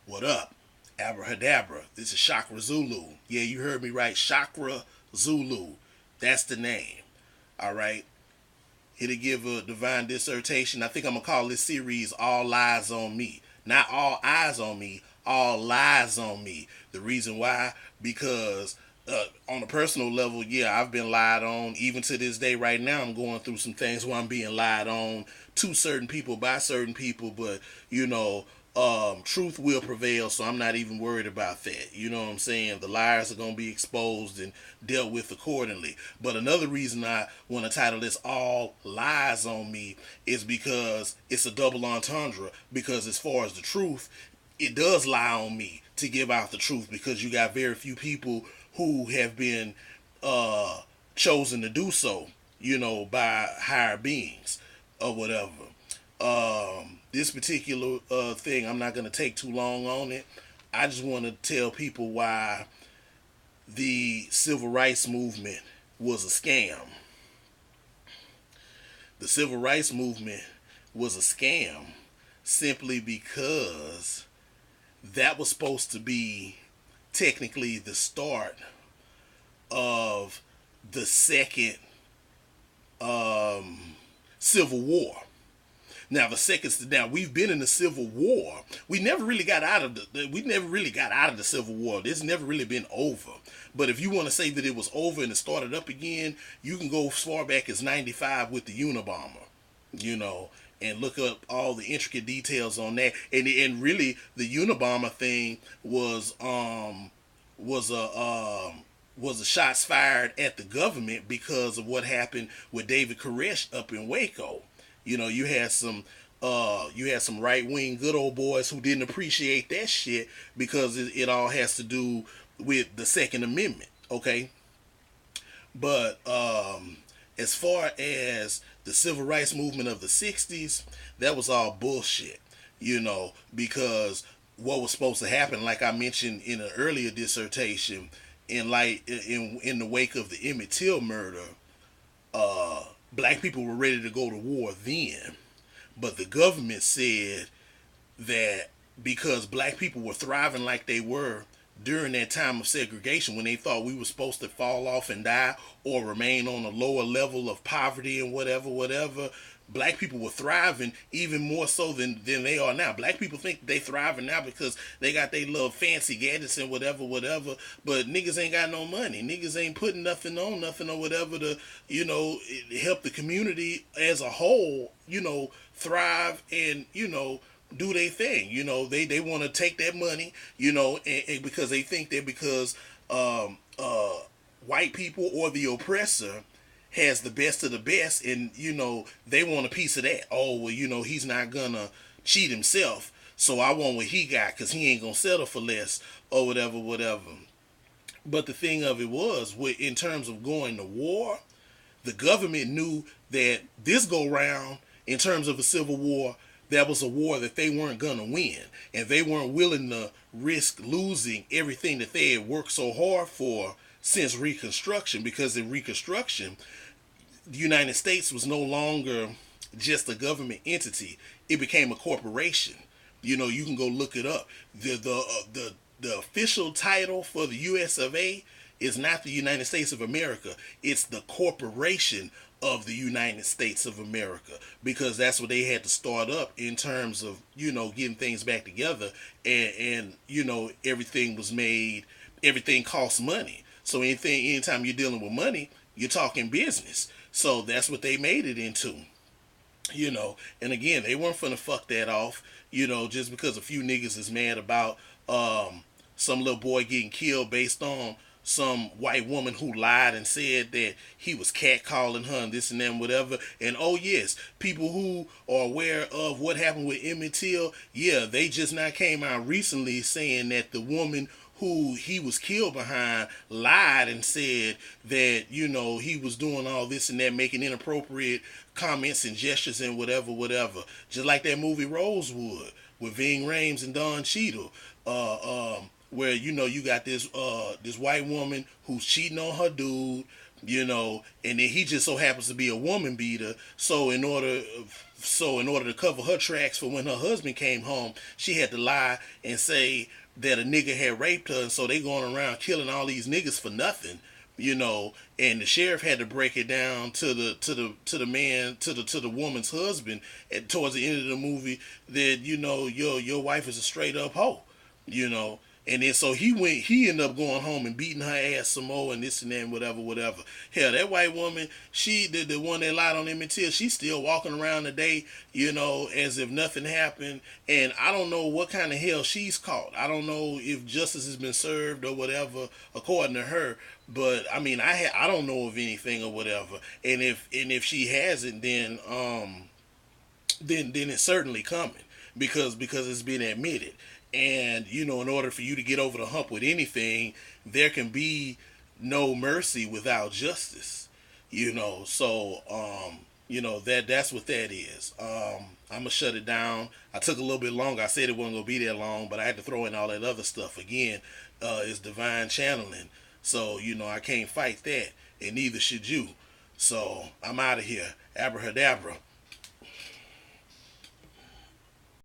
What up? Abrahadabra. This is Chakra Zulu. Yeah, you heard me right. Chakra Zulu. That's the name. All right. Here to give a divine dissertation. I think I'm going to call this series All Lies on Me. Not All Eyes on Me, All Lies on Me. The reason why? Because on a personal level, yeah, I've been lied on. Even to this day, right now, I'm going through some things where I'm being lied on to certain people by certain people. But, you know, truth will prevail, so I'm not even worried about that. You know what I'm saying? The liars are going to be exposed and dealt with accordingly. But another reason I want to title this All Lies on Me is because it's a double entendre. Because as far as the truth, it does lie on me to give out the truth because you got very few people who have been uh, chosen to do so, by higher beings or whatever. This particular thing, I'm not going to take too long on it. I just want to tell people why the civil rights movement was a scam. The civil rights movement was a scam simply because that was supposed to be technically the start of the second Civil War. Now we've been in the Civil War. We never really got out of the Civil War. This never really been over. But if you want to say that it was over and it started up again, you can go as far back as '95 with the Unabomber, you know, and look up all the intricate details on that. And really the Unabomber thing was a shots fired at the government because of what happened with David Koresh up in Waco. You had some right wing good old boys who didn't appreciate that shit because it all has to do with the Second Amendment. Okay, but as far as the civil rights movement of the '60s, that was all bullshit. Because what was supposed to happen, like I mentioned in an earlier dissertation, in the wake of the Emmett Till murder, black people were ready to go to war then, but the government said that because black people were thriving like they were during that time of segregation when they thought we were supposed to fall off and die or remain on a lower level of poverty and whatever, black people were thriving even more so than they are now. Black people think they thriving now because they got their little fancy gadgets and whatever, but niggas ain't got no money. Niggas ain't putting nothing on nothing or whatever to, help the community as a whole, thrive and, do their thing. They want to take that money, and because they think that because white people or the oppressor has the best of the best, and they want a piece of that. Oh well, he's not gonna cheat himself, so I want what he got because he ain't gonna settle for less or whatever. But the thing of it was, in terms of going to war, the government knew that this go round, in terms of a civil war, that was a war that they weren't gonna win, and they weren't willing to risk losing everything that they had worked so hard for since Reconstruction. Because in Reconstruction, the United States was no longer just a government entity; it became a corporation. You can go look it up. The official title for the U.S. of A. is not the United States of America; it's the corporation of the United States of America, because that's what they had to start up in terms of getting things back together, and everything was made, everything costs money. So anytime you're dealing with money, you're talking business. So that's what they made it into. And again, they weren't finna fuck that off, just because a few niggas is mad about some little boy getting killed based on some white woman who lied and said that he was catcalling her and this and that and whatever. And oh yes, people who are aware of what happened with Emmett Till, yeah, they just now came out recently saying that the woman who he was killed behind lied and said that he was doing all this and that, making inappropriate comments and gestures and whatever, just like that movie Rosewood with Ving Rhames and Don Cheadle, where you got this white woman who's cheating on her dude, and then he just so happens to be a woman beater. So in order so in order to cover her tracks for when her husband came home, she had to lie and say that a nigga had raped her, and so they going around killing all these niggas for nothing, you know. And the sheriff had to break it down to the man, to the woman's husband at towards the end of the movie that, you know, your wife is a straight up hoe, you know. And then so he ended up going home and beating her ass some more and this and that and whatever, whatever. Hell, that white woman, she, the one that lied on Emmett Till, she's still walking around today, you know, as if nothing happened. And I don't know what kind of hell she's caught. I don't know if justice has been served or whatever, according to her. But I mean, I don't know of anything or whatever. And if she hasn't, then it's certainly coming because it's been admitted. And you know, in order for you to get over the hump with anything, there can be no mercy without justice. You know, so you know that's what that is. I'm gonna shut it down. I took a little bit longer. I said it wasn't gonna be that long, but I had to throw in all that other stuff again. It's divine channeling, so you know I can't fight that, and neither should you. So I'm out of here. Abrahadabra.